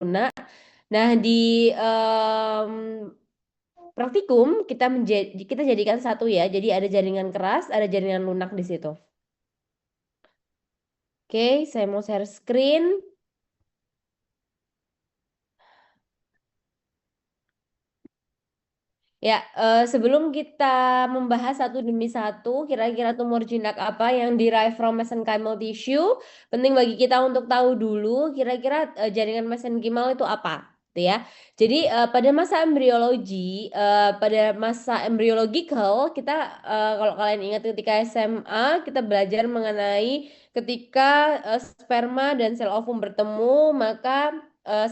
lunak. Nah, di praktikum kita jadikan satu ya. Jadi ada jaringan keras, ada jaringan lunak di situ. Oke, saya mau share screen. Ya, sebelum kita membahas satu demi satu, kira-kira tumor jinak apa yang derived from mesenchymal tissue, penting bagi kita untuk tahu dulu kira-kira jaringan mesenchymal itu apa, gitu ya. Jadi pada masa embriologi, pada masa embryological, kita kalau kalian ingat ketika SMA, kita belajar mengenai ketika sperma dan sel ovum bertemu, maka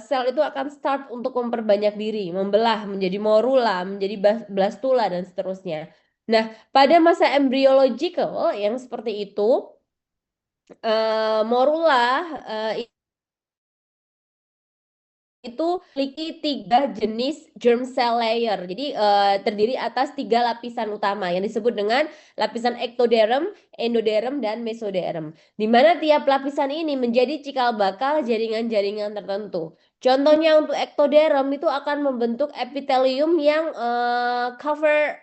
sel itu akan start untuk memperbanyak diri, membelah menjadi morula, menjadi blastula dan seterusnya. Nah, pada masa embryological yang seperti itu, morula itu memiliki 3 jenis germ cell layer. Jadi terdiri atas 3 lapisan utama yang disebut dengan lapisan ectoderm, endoderm, dan mesoderm. Di mana tiap lapisan ini menjadi cikal bakal jaringan-jaringan tertentu. Contohnya untuk ectoderm itu akan membentuk epithelium yang cover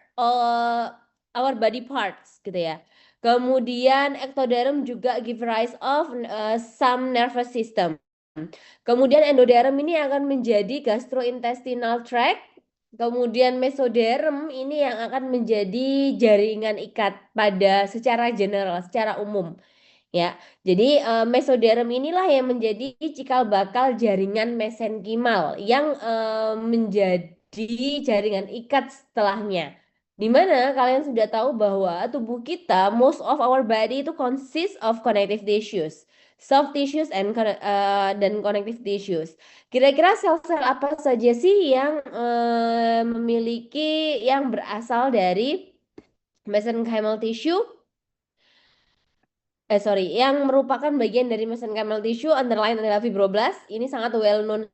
our body parts gitu ya. Kemudian ectoderm juga give rise of some nervous system. Kemudian endoderm ini akan menjadi gastrointestinal tract. Kemudian mesoderm ini yang akan menjadi jaringan ikat pada secara general, secara umum. Ya, jadi mesoderm inilah yang menjadi cikal bakal jaringan mesenkimal yang menjadi jaringan ikat setelahnya. Di mana kalian sudah tahu bahwa tubuh kita, most of our body itu consists of connective tissues, soft tissues dan connective tissues. Kira-kira sel-sel apa saja sih yang memiliki yang berasal dari mesenchymal tissue? Yang merupakan bagian dari mesenchymal tissue underline adalah fibroblast. Ini sangat well known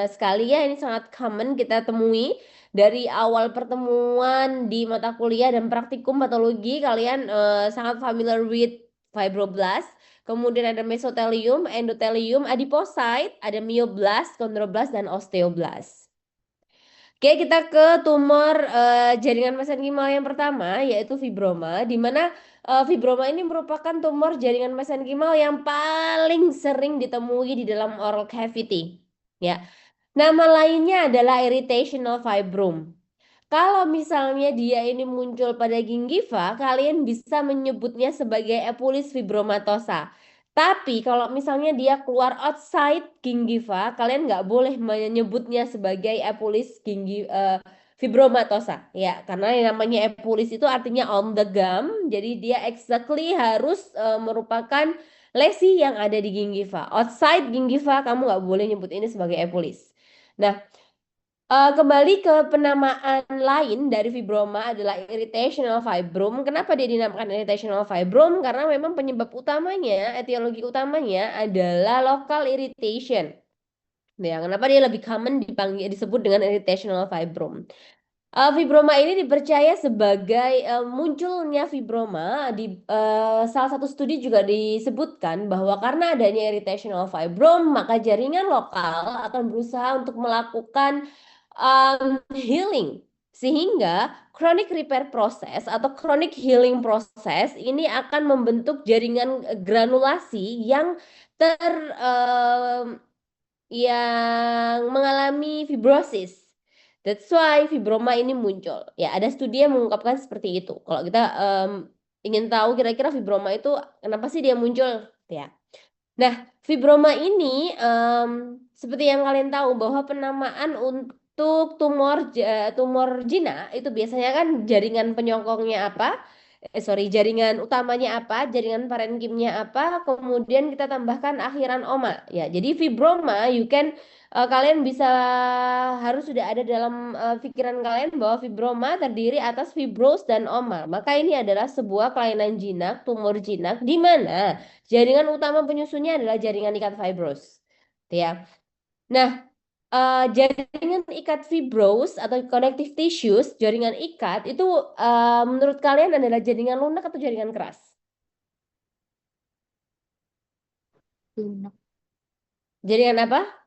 sekali ya, ini sangat common kita temui dari awal pertemuan di mata kuliah dan praktikum patologi. Kalian sangat familiar with fibroblast. Kemudian ada mesothelium, endothelium, adipocyte, ada myoblast, chondroblast, dan osteoblast. Oke, kita ke tumor jaringan mesenkimal yang pertama, yaitu fibroma, di mana fibroma ini merupakan tumor jaringan mesenkimal yang paling sering ditemui di dalam oral cavity. Ya, nama lainnya adalah irritational fibrom. Kalau misalnya dia ini muncul pada gingiva, kalian bisa menyebutnya sebagai Epulis fibromatosa. Tapi kalau misalnya dia keluar outside gingiva, kalian nggak boleh menyebutnya sebagai fibromatosa. Ya, karena yang namanya Epulis itu artinya on the gum, jadi dia exactly harus merupakan lesi yang ada di gingiva. Outside gingiva, kamu nggak boleh nyebut ini sebagai Epulis. Nah, kembali ke penamaan lain dari fibroma adalah irritational fibrom. Kenapa dia dinamakan irritational fibrom? Karena memang penyebab utamanya, etiologi utamanya adalah local irritation. Ya, kenapa dia lebih common disebut dengan irritational fibrom? Fibroma ini dipercaya sebagai munculnya fibroma di salah satu studi juga disebutkan bahwa karena adanya irritational fibrom, maka jaringan lokal akan berusaha untuk melakukan healing sehingga chronic repair process atau chronic healing process ini akan membentuk jaringan granulasi yang ter em, yang mengalami fibrosis. That's why fibroma ini muncul. Ya, ada studi yang mengungkapkan seperti itu. Kalau kita ingin tahu kira-kira fibroma itu kenapa sih dia muncul, ya. Nah, fibroma ini seperti yang kalian tahu bahwa penamaan untuk tumor jinak itu biasanya kan jaringan penyokongnya apa? Jaringan utamanya apa? Jaringan parenkimnya apa? Kemudian kita tambahkan akhiran oma. Ya, jadi fibroma kalian bisa harus sudah ada dalam pikiran kalian bahwa fibroma terdiri atas fibros dan oma. Maka ini adalah sebuah kelainan jinak, tumor jinak di mana jaringan utama penyusunnya adalah jaringan ikat fibros. Ya. Nah, jaringan ikat fibros atau connective tissues, jaringan ikat itu menurut kalian adalah jaringan lunak atau jaringan keras? Lunak. Jaringan apa?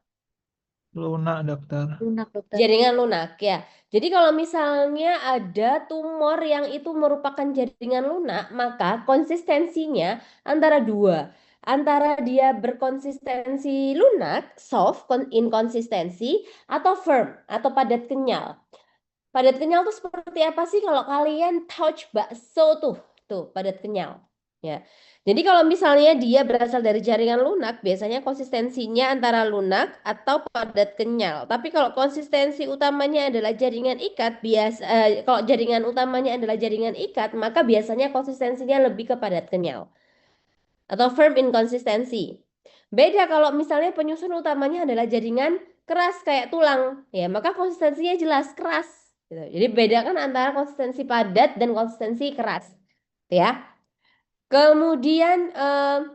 Lunak, dokter. Lunak, dokter. Jaringan lunak ya. Jadi kalau misalnya ada tumor yang itu merupakan jaringan lunak, maka konsistensinya antara dua. Antara dia berkonsistensi lunak, soft, inkonsistensi, atau firm, atau padat kenyal. Padat kenyal tuh seperti apa sih kalau kalian touch bakso tuh padat kenyal. Ya. Jadi kalau misalnya dia berasal dari jaringan lunak, biasanya konsistensinya antara lunak atau padat kenyal. Tapi kalau konsistensi utamanya adalah jaringan ikat, kalau jaringan utamanya adalah jaringan ikat, maka biasanya konsistensinya lebih ke padat kenyal atau firm inkonsistensi. Beda kalau misalnya penyusun utamanya adalah jaringan keras kayak tulang, ya maka konsistensinya jelas keras. Gitu. Jadi bedakan antara konsistensi padat dan konsistensi keras, ya. Kemudian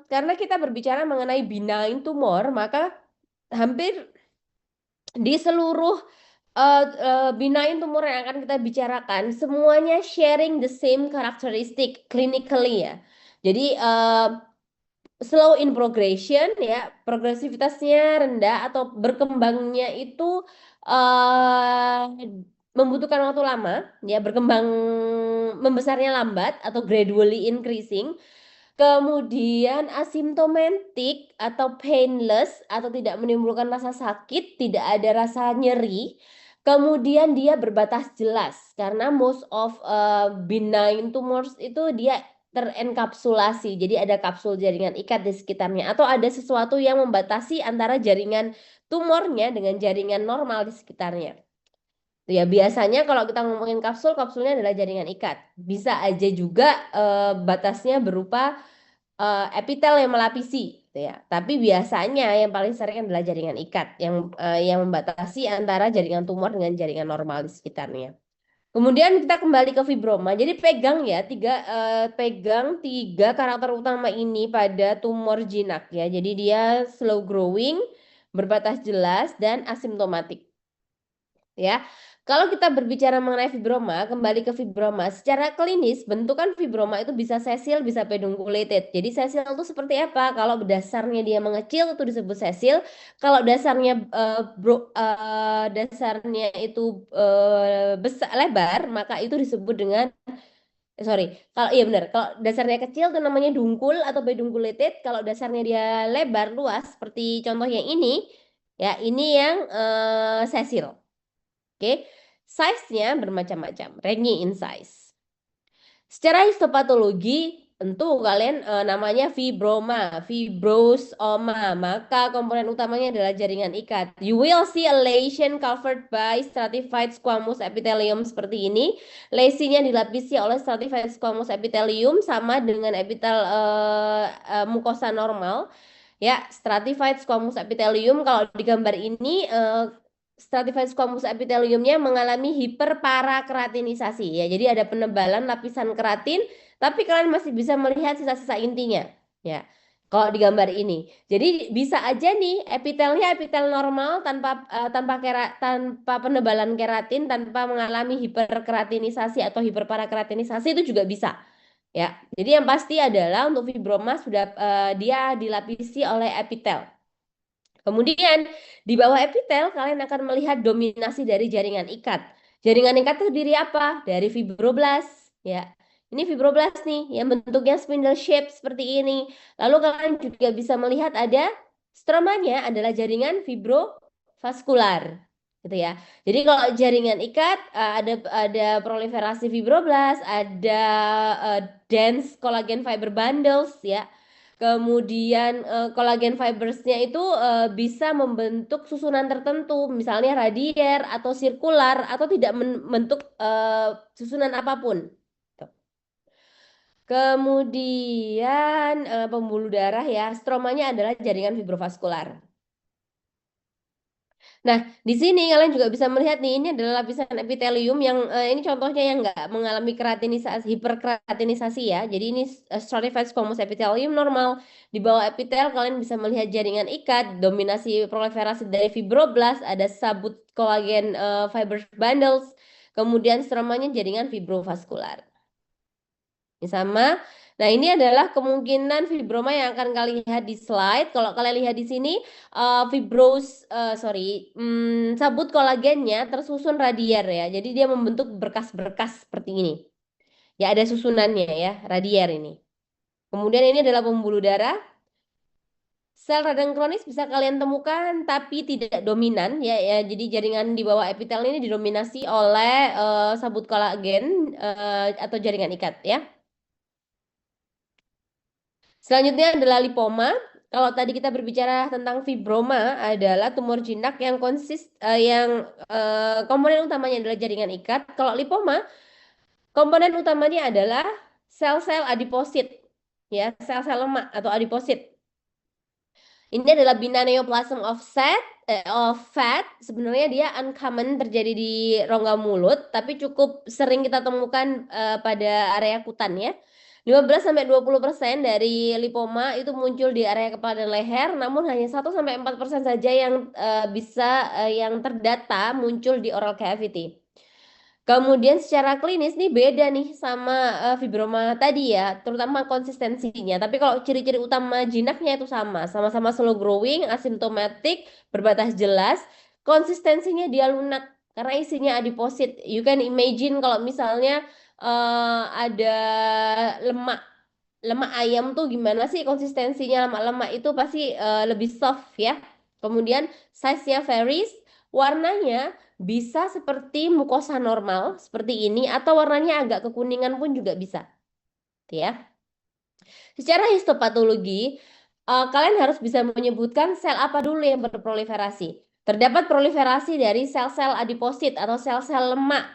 karena kita berbicara mengenai benign tumor, maka hampir di seluruh benign tumor yang akan kita bicarakan, semuanya sharing the same characteristic clinically ya. Jadi slow in progression ya, progresivitasnya rendah atau berkembangnya itu eh membutuhkan waktu lama ya, berkembang membesarnya lambat atau gradually increasing. Kemudian asimptomatik atau painless atau tidak menimbulkan rasa sakit, tidak ada rasa nyeri. Kemudian dia berbatas jelas karena most of benign tumors itu dia terenkapsulasi. Jadi ada kapsul jaringan ikat di sekitarnya atau ada sesuatu yang membatasi antara jaringan tumornya dengan jaringan normal di sekitarnya. Ya biasanya kalau kita ngomongin kapsul, kapsulnya adalah jaringan ikat. Bisa aja juga batasnya berupa epitel yang melapisi, gitu ya. Tapi biasanya yang paling sering adalah jaringan ikat yang membatasi antara jaringan tumor dengan jaringan normal di sekitarnya. Kemudian kita kembali ke fibroma. Jadi pegang tiga karakter utama ini pada tumor jinak ya. Jadi dia slow growing, berbatas jelas dan asimptomatik ya. Kalau kita berbicara mengenai fibroma, kembali ke fibroma, secara klinis bentukan fibroma itu bisa sesil, bisa pedunculated. Jadi sesil itu seperti apa? Kalau dasarnya dia mengecil itu disebut sesil. Kalau dasarnya itu besar lebar, maka itu disebut dengan sorry. Kalau iya benar, kalau dasarnya kecil itu namanya dungkul atau pedunculated. Kalau dasarnya dia lebar luas seperti contoh yang ini, ya ini yang sesil. Oke, size-nya bermacam-macam, range in size. Secara histopatologi, tentu kalian namanya fibroma, fibrosoma, maka komponen utamanya adalah jaringan ikat. You will see a lesion covered by stratified squamous epithelium seperti ini. Lesinya dilapisi oleh stratified squamous epithelium sama dengan mukosa normal. Ya, stratified squamous epithelium kalau di gambar ini stratified squamous epitheliumnya mengalami hiperparakeratinisasi ya. Jadi ada penebalan lapisan keratin, tapi kalian masih bisa melihat sisa-sisa intinya ya. Kalau di gambar ini. Jadi bisa aja nih epitelnya epitel normal tanpa penebalan keratin, tanpa mengalami hiperkeratinisasi atau hiperparakeratinisasi itu juga bisa. Ya, jadi yang pasti adalah untuk fibroma sudah dia dilapisi oleh epitel. Kemudian di bawah epitel kalian akan melihat dominasi dari jaringan ikat. Jaringan ikat itu terdiri apa? Dari fibroblast, ya. Ini fibroblast nih yang bentuknya spindle shape seperti ini. Lalu kalian juga bisa melihat ada stromanya adalah jaringan fibrovaskular, gitu ya. Jadi kalau jaringan ikat ada proliferasi fibroblast, ada dense collagen fiber bundles, ya. Kemudian kolagen fibersnya itu bisa membentuk susunan tertentu, misalnya radier atau sirkular atau tidak membentuk susunan apapun. Kemudian pembuluh darah ya, stromanya adalah jaringan fibrovaskular. Nah, di sini kalian juga bisa melihat nih, ini adalah lapisan epitelium yang ini contohnya yang nggak mengalami keratinisasi, hiperkeratinisasi ya. Jadi ini stratified squamous epithelium normal. Di bawah epitel kalian bisa melihat jaringan ikat, dominasi proliferasi dari fibroblast, ada sabut kolagen fiber bundles, kemudian stromanya jaringan fibrovaskular. Ini sama. Nah, ini adalah kemungkinan fibroma yang akan kalian lihat di slide. Kalau kalian lihat di sini, sabut kolagennya tersusun radier ya. Jadi dia membentuk berkas-berkas seperti ini. Ya, ada susunannya ya, radier ini. Kemudian ini adalah pembuluh darah. Sel radang kronis bisa kalian temukan tapi tidak dominan ya, ya. Jadi jaringan di bawah epitel ini didominasi oleh sabut kolagen atau jaringan ikat ya. Selanjutnya adalah lipoma. Kalau tadi kita berbicara tentang fibroma adalah tumor jinak yang komponen utamanya adalah jaringan ikat. Kalau lipoma, komponen utamanya adalah sel-sel adiposit, ya, sel-sel lemak atau adiposit. Ini adalah neoplasm of fat. Sebenarnya dia uncommon terjadi di rongga mulut, tapi cukup sering kita temukan pada area kutan ya. 15-20% dari lipoma itu muncul di area kepala dan leher, namun hanya 1-4% saja yang terdata muncul di oral cavity. Kemudian secara klinis nih beda nih sama fibroma tadi ya, terutama konsistensinya. Tapi kalau ciri-ciri utama jinaknya itu sama-sama slow growing, asimptomatik, berbatas jelas. Konsistensinya dia lunak karena isinya adiposit. You can imagine kalau misalnya ada lemak lemak ayam tuh gimana sih konsistensinya, lemak-lemak itu pasti lebih soft ya. Kemudian size-nya varies, warnanya bisa seperti mukosa normal seperti ini atau warnanya agak kekuningan pun juga bisa, ya. Secara histopatologi, kalian harus bisa menyebutkan sel apa dulu yang berproliferasi. Terdapat proliferasi dari sel-sel adiposit atau sel-sel lemak,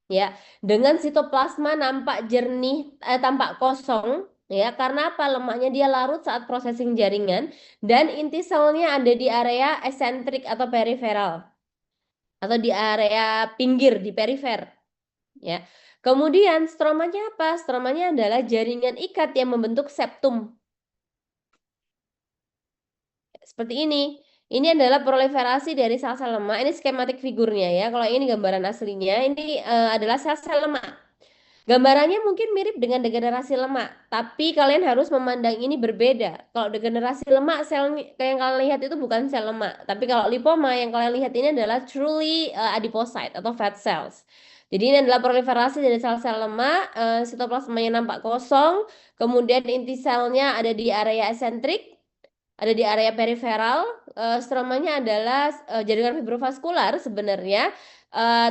ya, dengan sitoplasma nampak jernih, tampak kosong, ya, karena apa? Lemaknya dia larut saat processing jaringan dan inti selnya ada di area esentrik atau periferal atau di area pinggir di perifer, ya. Kemudian stromanya apa? Stromanya adalah jaringan ikat yang membentuk septum. Seperti ini. Ini adalah proliferasi dari sel-sel lemak. Ini skematik figurnya ya. Kalau ini gambaran aslinya, ini adalah sel-sel lemak. Gambarannya mungkin mirip dengan degenerasi lemak, tapi kalian harus memandang ini berbeda. Kalau degenerasi lemak, sel yang kalian lihat itu bukan sel lemak, tapi kalau lipoma yang kalian lihat ini adalah truly adipocyte atau fat cells. Jadi ini adalah proliferasi dari sel-sel lemak, sitoplasmanya nampak kosong, kemudian inti selnya ada di area esentrik, ada di area periferal. Stromanya adalah jaringan fibrovaskular sebenarnya,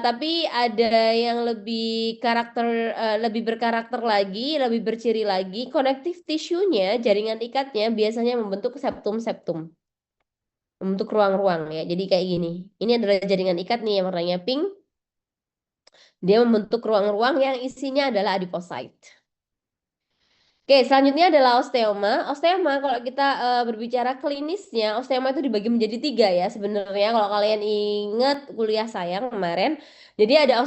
tapi ada yang lebih berkarakter lagi, lebih berciri lagi. Connective tissue-nya, jaringan ikatnya biasanya membentuk septum-septum, membentuk ruang-ruang ya. Jadi kayak gini. Ini adalah jaringan ikat nih yang warnanya pink. Dia membentuk ruang-ruang yang isinya adalah adipocyte. Oke, selanjutnya adalah osteoma. Osteoma kalau kita berbicara klinisnya, osteoma itu dibagi menjadi 3 ya sebenarnya kalau kalian ingat kuliah saya kemarin. Jadi ada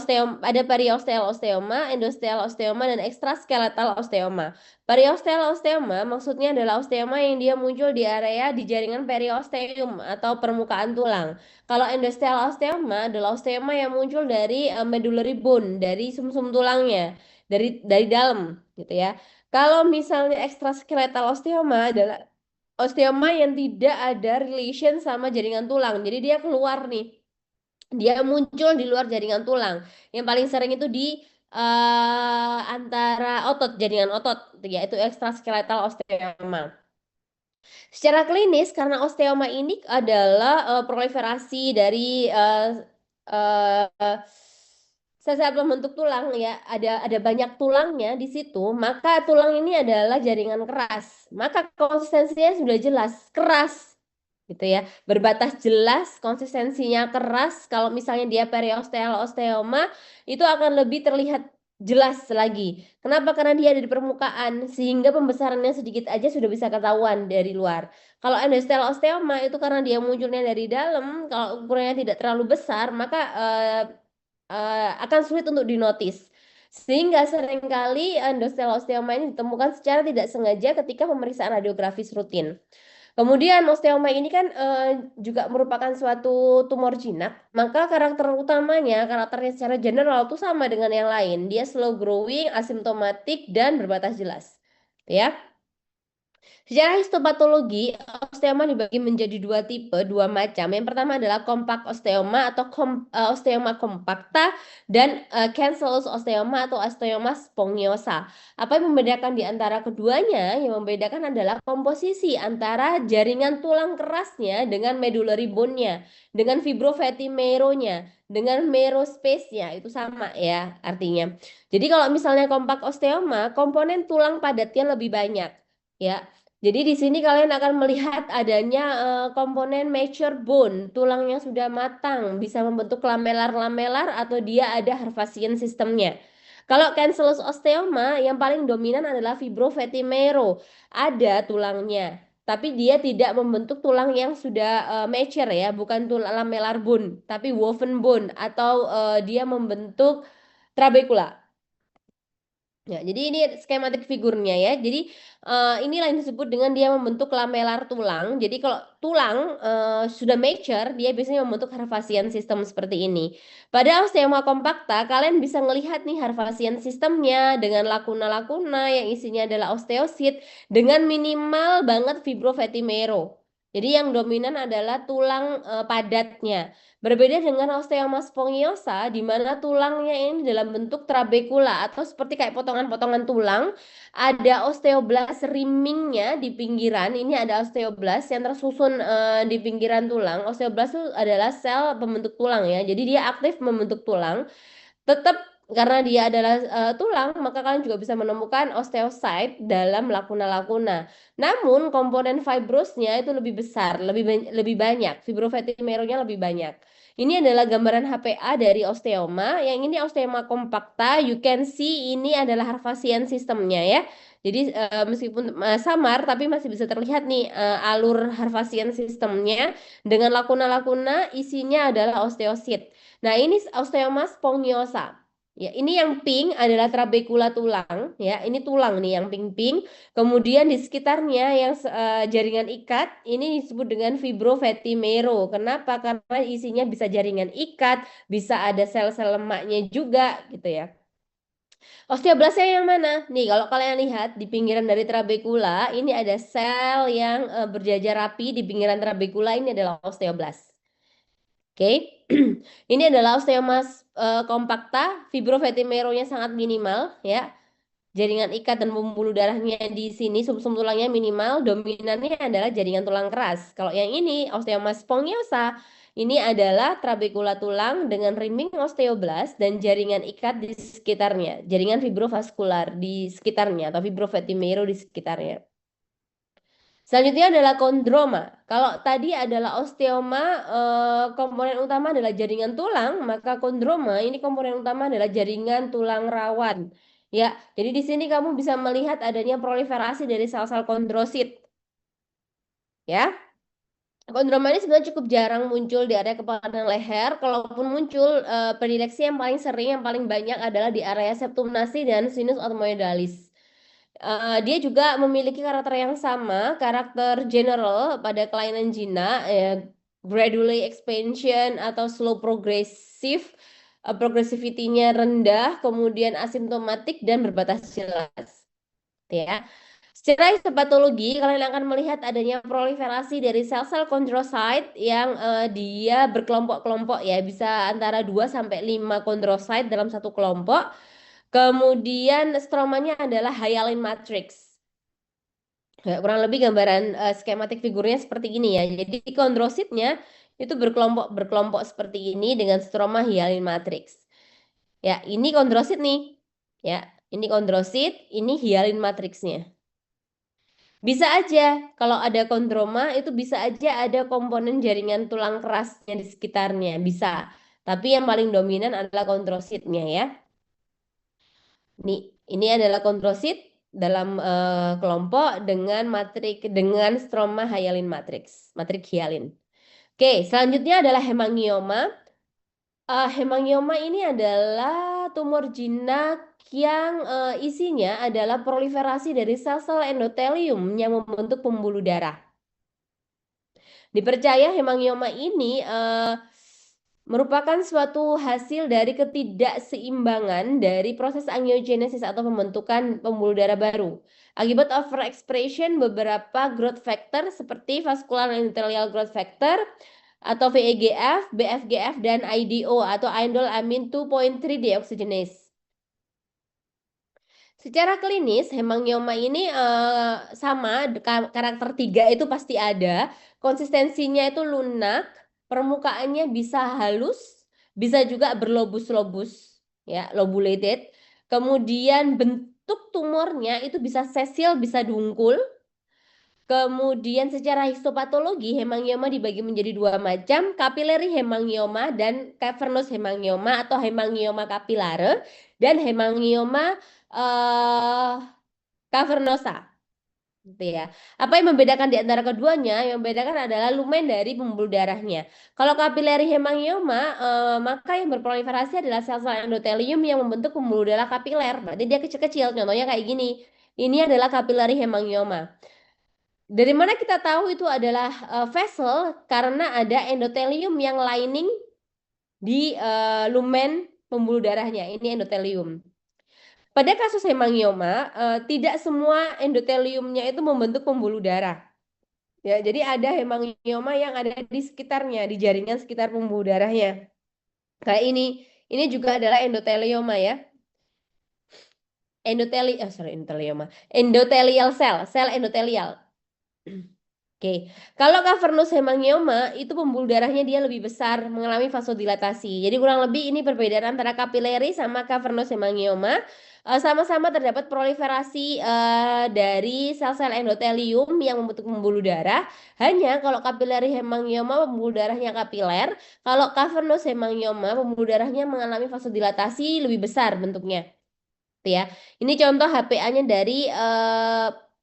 periosteal osteoma, endosteal osteoma, dan extraskeletal osteoma. Periosteal osteoma maksudnya adalah osteoma yang dia muncul di area di jaringan periosteum atau permukaan tulang. Kalau endosteal osteoma adalah osteoma yang muncul dari medullary bone, dari sumsum tulangnya, dari dalam gitu ya. Kalau misalnya extraskeletal osteoma adalah osteoma yang tidak ada relation sama jaringan tulang. Jadi dia keluar nih. Dia muncul di luar jaringan tulang. Yang paling sering itu di antara otot, jaringan otot, yaitu extraskeletal osteoma. Secara klinis, karena osteoma ini adalah proliferasi dari sel-sel pembentuk tulang ya, ada banyak tulangnya di situ, maka tulang ini adalah jaringan keras. Maka konsistensinya sudah jelas, keras gitu ya. Berbatas jelas, konsistensinya keras. Kalau misalnya dia periosteal osteoma, itu akan lebih terlihat jelas lagi. Kenapa? Karena dia ada di permukaan, sehingga pembesarannya sedikit aja sudah bisa ketahuan dari luar. Kalau endosteal osteoma itu karena dia munculnya dari dalam, kalau ukurannya tidak terlalu besar, maka akan sulit untuk dinotis. Sehingga seringkali endosteal osteoma ini ditemukan secara tidak sengaja ketika pemeriksaan radiografis rutin. Kemudian osteoma ini kan juga merupakan suatu tumor jinak, maka karakternya secara general itu sama dengan yang lain. Dia slow growing, asimptomatik, dan berbatas jelas. Ya. Secara histopatologi, osteoma dibagi menjadi dua tipe, dua macam. Yang pertama adalah kompak osteoma atau osteoma kompakta dan cancellous osteoma atau osteoma spongiosa. Apa yang membedakan di antara keduanya? Yang membedakan adalah komposisi antara jaringan tulang kerasnya dengan medullary bone-nya, dengan fibrofatty marrow-nya, dengan marrow space-nya. Itu sama ya artinya. Jadi kalau misalnya kompak osteoma, komponen tulang padatnya lebih banyak. Ya, jadi di sini kalian akan melihat adanya komponen mature bone, tulang yang sudah matang, bisa membentuk lamelar-lamelar atau dia ada Hervasian sistemnya. Kalau cancellous osteoma yang paling dominan adalah fibrofatty marrow, ada tulangnya, tapi dia tidak membentuk tulang yang sudah mature ya, bukan tulang lamellar bone, tapi woven bone atau dia membentuk trabecula. Ya, jadi ini skematik figurnya ya. Jadi inilah yang disebut dengan dia membentuk lamelar tulang. Jadi kalau tulang sudah mature, dia biasanya membentuk Hervasian sistem seperti ini. Pada osteoma compacta, kalian bisa melihat nih Hervasian sistemnya dengan lakuna-lakuna yang isinya adalah osteosit dengan minimal banget fibrofatty marrow. Jadi yang dominan adalah tulang padatnya. Berbeda dengan osteoma spongiosa, di mana tulangnya ini dalam bentuk trabekula atau seperti kayak potongan-potongan tulang. Ada osteoblas rimingnya di pinggiran. Ini ada osteoblas yang tersusun di pinggiran tulang. Osteoblas itu adalah sel pembentuk tulang ya. Jadi dia aktif membentuk tulang. Tetap karena dia adalah tulang, maka kalian juga bisa menemukan osteosit dalam lakuna-lakuna. Namun komponen fibrosnya itu lebih besar, lebih banyak. Fibrofatty marrow-nya lebih banyak. Ini adalah gambaran HPA dari osteoma. Yang ini osteoma compacta. You can see ini adalah Hervasian sistemnya ya. Jadi meskipun samar, tapi masih bisa terlihat nih alur Hervasian sistemnya dengan lakuna-lakuna isinya adalah osteosit. Nah, ini osteoma spongiosa. Ya, ini yang pink adalah trabekula tulang, ya. Ini tulang nih yang pink-pink. Kemudian di sekitarnya yang jaringan ikat ini disebut dengan fibrofatty marrow. Kenapa? Karena isinya bisa jaringan ikat, bisa ada sel-sel lemaknya juga gitu ya. Osteoblasnya yang mana? Nih, kalau kalian lihat di pinggiran dari trabekula, ini ada sel yang berjajar rapi di pinggiran trabekula, ini adalah osteoblas. Oke, ini adalah osteoma compacta, fibrofatty marrow-nya sangat minimal ya. Jaringan ikat dan pembuluh darahnya di sini sumsum tulangnya minimal, dominannya adalah jaringan tulang keras. Kalau yang ini osteoma spongiosa, ini adalah trabekula tulang dengan riming osteoblas dan jaringan ikat di sekitarnya, jaringan fibrovaskular di sekitarnya atau fibrofatty marrow di sekitarnya. Selanjutnya adalah kondroma. Kalau tadi adalah osteoma, komponen utama adalah jaringan tulang, maka kondroma ini komponen utama adalah jaringan tulang rawan. Ya, jadi di sini kamu bisa melihat adanya proliferasi dari sel-sel kondrosit. Ya, kondroma ini sebenarnya cukup jarang muncul di area kepala dan leher. Kalaupun muncul, predileksi yang paling sering, yang paling banyak adalah di area septum nasi dan sinus otomoidalis. Dia juga memiliki karakter yang sama, karakter general pada kelainan Gina, gradually expansion atau slow progressive, progressivity-nya rendah, kemudian asimptomatik dan berbatas jelas. Ya. Secara histopatologi, kalian akan melihat adanya proliferasi dari sel-sel kondrosit yang dia berkelompok-kelompok ya, bisa antara 2 sampai 5 kondrosit dalam satu kelompok. Kemudian stromanya adalah hyalin matrix. Ya, kurang lebih gambaran skematik figurnya seperti ini ya. Jadi kondrositnya itu berkelompok seperti ini dengan stroma hyalin matrix. Ya, ini kondrosit nih. Ya, ini kondrosit, ini hyalin matrixnya. Bisa aja kalau ada kondroma itu bisa aja ada komponen jaringan tulang kerasnya di sekitarnya, bisa. Tapi yang paling dominan adalah kondrositnya ya. Ini adalah kondrosit dalam kelompok dengan stroma hyalin matrix, matrik hyalin. Oke, selanjutnya adalah hemangioma. Hemangioma ini adalah tumor jinak yang isinya adalah proliferasi dari sel-sel endotelium yang membentuk pembuluh darah. Dipercaya hemangioma ini merupakan suatu hasil dari ketidakseimbangan dari proses angiogenesis atau pembentukan pembuluh darah baru. Akibat overexpression beberapa growth factor seperti vascular endothelial growth factor atau VEGF, BFGF, dan IDO atau indole amine 2,3 dehydrogenase. Secara klinis, hemangioma ini sama, karakter 3 itu pasti ada. Konsistensinya itu lunak, permukaannya bisa halus, bisa juga berlobus-lobus, ya, lobulated. Kemudian bentuk tumornya itu bisa sesil, bisa dungkul. Kemudian secara histopatologi, hemangioma dibagi menjadi dua macam, capillary hemangioma dan cavernous hemangioma atau hemangioma capillare dan hemangioma eh cavernosa, gitu ya. Apa yang membedakan di antara keduanya? Yang membedakan adalah lumen dari pembuluh darahnya. Kalau capillary hemangioma, maka yang berproliferasi adalah sel-sel endotelium yang membentuk pembuluh darah kapiler. Berarti dia kecil-kecil. Contohnya kayak gini. Ini adalah capillary hemangioma. Dari mana kita tahu itu adalah vessel? Karena ada endotelium yang lining di lumen pembuluh darahnya. Ini endotelium. Pada kasus hemangioma, tidak semua endoteliumnya itu membentuk pembuluh darah. Ya, jadi ada hemangioma yang ada di sekitarnya, di jaringan sekitar pembuluh darahnya. Kayak ini juga adalah endotelioma ya. Endotelioma. Endotelial cell, sel endotelial. Oke, kalau cavernous hemangioma itu pembuluh darahnya dia lebih besar, mengalami vasodilatasi. Jadi kurang lebih ini perbedaan antara capillary sama cavernous hemangioma. Sama-sama terdapat proliferasi dari sel-sel endotelium yang membentuk pembuluh darah. Hanya kalau capillary hemangioma pembuluh darahnya kapiler, kalau cavernous hemangioma pembuluh darahnya mengalami vasodilatasi lebih besar bentuknya. Tuh ya. Ini contoh HPA-nya dari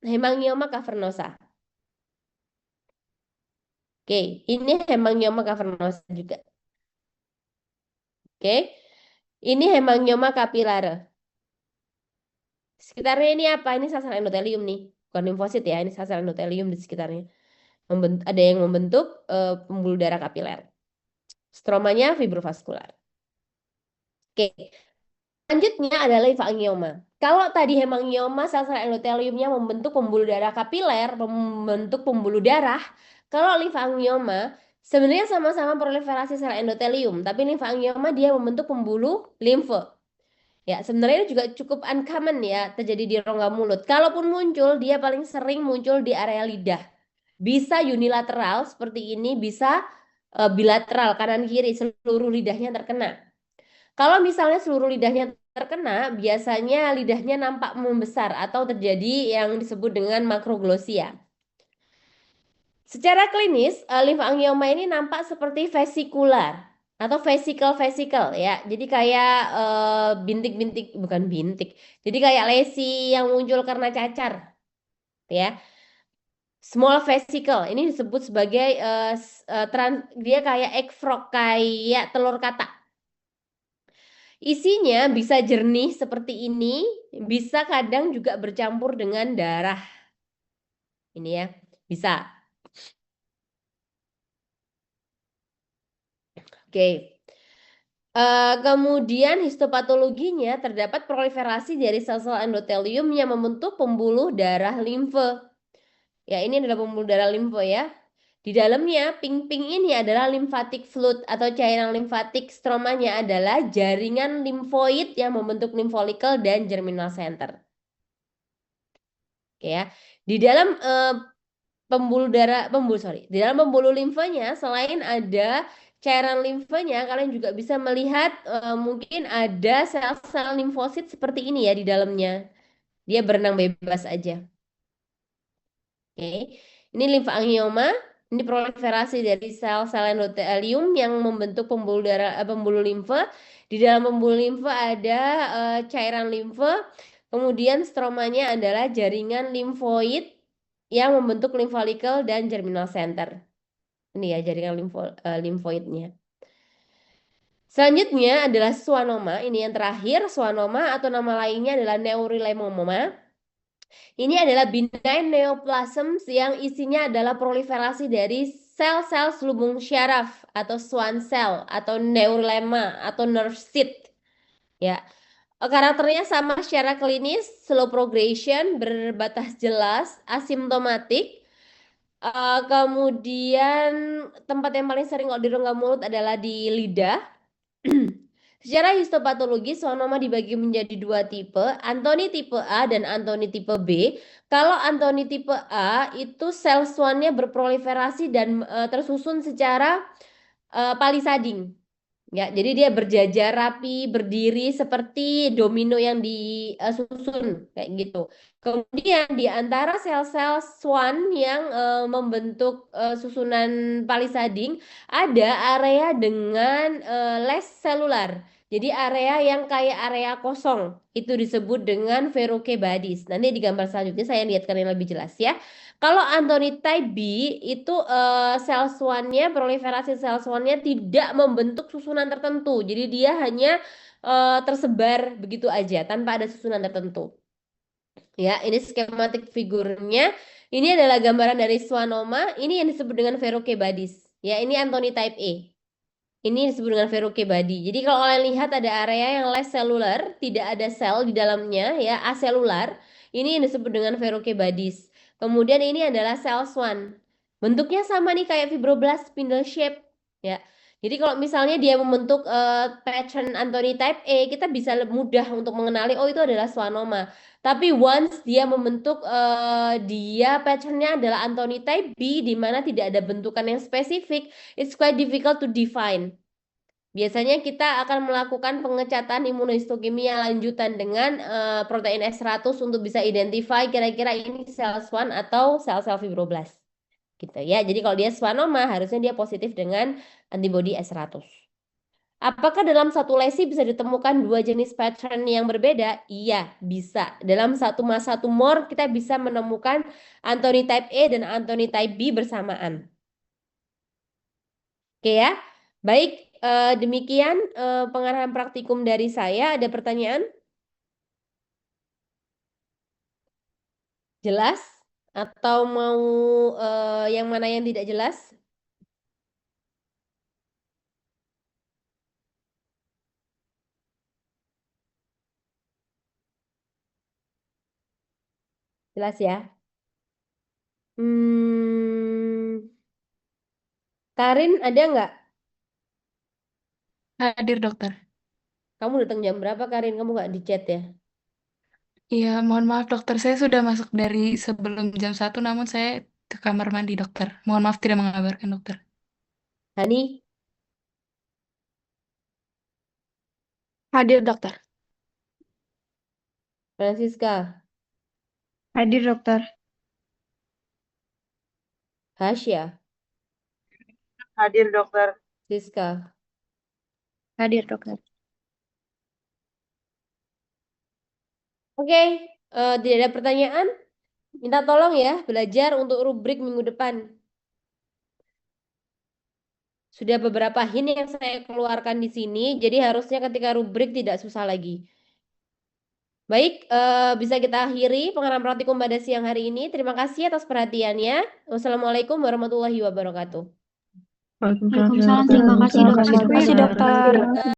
hemangioma cavernosa. Oke, ini hemangioma cavernosa juga. Oke, ini hemangioma capillare. Sekitarnya ini apa? Ini sel-sel endotelium nih, bukan limfosit ya. Ini sel-sel endotelium di sekitarnya. Ada yang membentuk pembuluh darah kapiler. Stromanya fibrovaskular. Oke, selanjutnya adalah limfangioma. Kalau tadi hemangioma sel-sel endoteliumnya membentuk pembuluh darah kapiler, membentuk pembuluh darah. Kalau limfangioma sebenarnya sama-sama proliferasi sel endotelium, tapi limfangioma dia membentuk pembuluh limfe. Ya, sebenarnya ini juga cukup uncommon ya terjadi di rongga mulut. Kalaupun muncul, dia paling sering muncul di area lidah. Bisa unilateral seperti ini, bisa bilateral kanan kiri seluruh lidahnya terkena. Kalau misalnya seluruh lidahnya terkena, biasanya lidahnya nampak membesar atau terjadi yang disebut dengan makroglossia. Secara klinis, limfangioma ini nampak seperti vesikular atau vesicle ya. Jadi kayak bintik-bintik, bukan bintik. Jadi kayak lesi yang muncul karena cacar, ya. Small vesicle ini disebut sebagai dia kayak egg frog, kayak telur katak. Isinya bisa jernih seperti ini, bisa kadang juga bercampur dengan darah. Ini ya, bisa. Oke. Kemudian histopatologinya terdapat proliferasi dari sel-sel endotelium yang membentuk pembuluh darah limfe. Ya, ini adalah pembuluh darah limfe ya. Di dalamnya, pink-pink ini adalah lymphatic fluid atau cairan limfatik. Stromanya adalah jaringan limfoid yang membentuk lympholicle dan germinal center. Oke ya. Di dalam di dalam pembuluh limfanya selain ada cairan limfanya, kalian juga bisa melihat mungkin ada sel-sel limfosit seperti ini ya di dalamnya. Dia berenang bebas aja. Oke. Ini limfangioma, ini proliferasi dari sel-sel endotelium yang membentuk pembuluh darah, pembuluh limfe. Di dalam pembuluh limfe ada cairan limfe. Kemudian stromanya adalah jaringan limfoid yang membentuk lympholicle dan germinal center. Ini ya jaringan limfoidnya. Selanjutnya adalah schwannoma. Ini yang terakhir, schwannoma atau nama lainnya adalah neurilemoma. Ini adalah benign neoplasms yang isinya adalah proliferasi dari sel-sel selubung syaraf atau Schwann cell atau neurulema atau nerve sheath. Ya, karakternya sama secara klinis, slow progression, berbatas jelas, asimptomatik. Kemudian tempat yang paling sering kalau di rongga mulut adalah di lidah. Secara histopatologis, schwannoma dibagi menjadi dua tipe, Anthony tipe A dan Anthony tipe B. Kalau Anthony tipe A itu sel Schwann-nya berproliferasi dan tersusun secara palisading. Ya, jadi dia berjajar rapi, berdiri seperti domino yang disusun kayak gitu. Kemudian di antara sel-sel Schwann yang membentuk susunan palisading ada area dengan less selular. Jadi area yang kayak area kosong itu disebut dengan Verruque Badis. Nanti di gambar selanjutnya saya lihatkan yang lebih jelas ya. Kalau Anthony type B itu sel Schwann-nya, proliferasi sel Schwann-nya tidak membentuk susunan tertentu. Jadi dia hanya tersebar begitu aja tanpa ada susunan tertentu. Ya, ini skematik figurnya. Ini adalah gambaran dari schwannoma. Ini yang disebut dengan Verruque Badis. Ya, ini Anthony type A. Ini disebut dengan Verruque body. Jadi kalau kalian lihat ada area yang less cellular, tidak ada sel di dalamnya, ya aselular. Ini yang disebut dengan Verruque bodies. Kemudian ini adalah sel Schwann. Bentuknya sama nih kayak fibroblast spindle shape, ya. Jadi kalau misalnya dia membentuk pattern Anthony type A, kita bisa mudah untuk mengenali oh itu adalah schwannoma. Tapi once dia membentuk dia patternnya adalah Anthony type B, di mana tidak ada bentukan yang spesifik, it's quite difficult to define. Biasanya kita akan melakukan pengecatan imunohistokimia lanjutan dengan protein S100 untuk bisa identify kira-kira ini sel Schwann atau sel-sel fibroblast. Gitu ya. Jadi kalau dia schwannoma harusnya dia positif dengan antibodi S100. Apakah dalam satu lesi bisa ditemukan dua jenis pattern yang berbeda? Iya, bisa. Dalam satu masa tumor kita bisa menemukan Anthony type A dan Anthony type B bersamaan. Oke ya. Baik, demikian pengarahan praktikum dari saya. Ada pertanyaan? Jelas? Atau mau yang mana yang tidak jelas? Jelas ya? Hmm, Karin ada nggak? Hadir dokter. Kamu datang jam berapa Karin? Kamu nggak di chat ya? Iya, mohon maaf dokter, saya sudah masuk dari sebelum jam 1, namun saya ke kamar mandi dokter. Mohon maaf tidak mengabarkan dokter. Hani? Hadir dokter. Francisca? Hadir dokter. Hasya? Hadir dokter. Siska? Hadir dokter. Oke, tidak ada pertanyaan? Minta tolong ya, belajar untuk rubrik minggu depan. Sudah beberapa hint yang saya keluarkan di sini, jadi harusnya ketika rubrik tidak susah lagi. Baik, bisa kita akhiri pengarahan praktikum pada siang hari ini. Terima kasih atas perhatiannya. Wassalamualaikum warahmatullahi wabarakatuh. Waalaikumsalam. Terima kasih dokter. Terima kasih, dokter.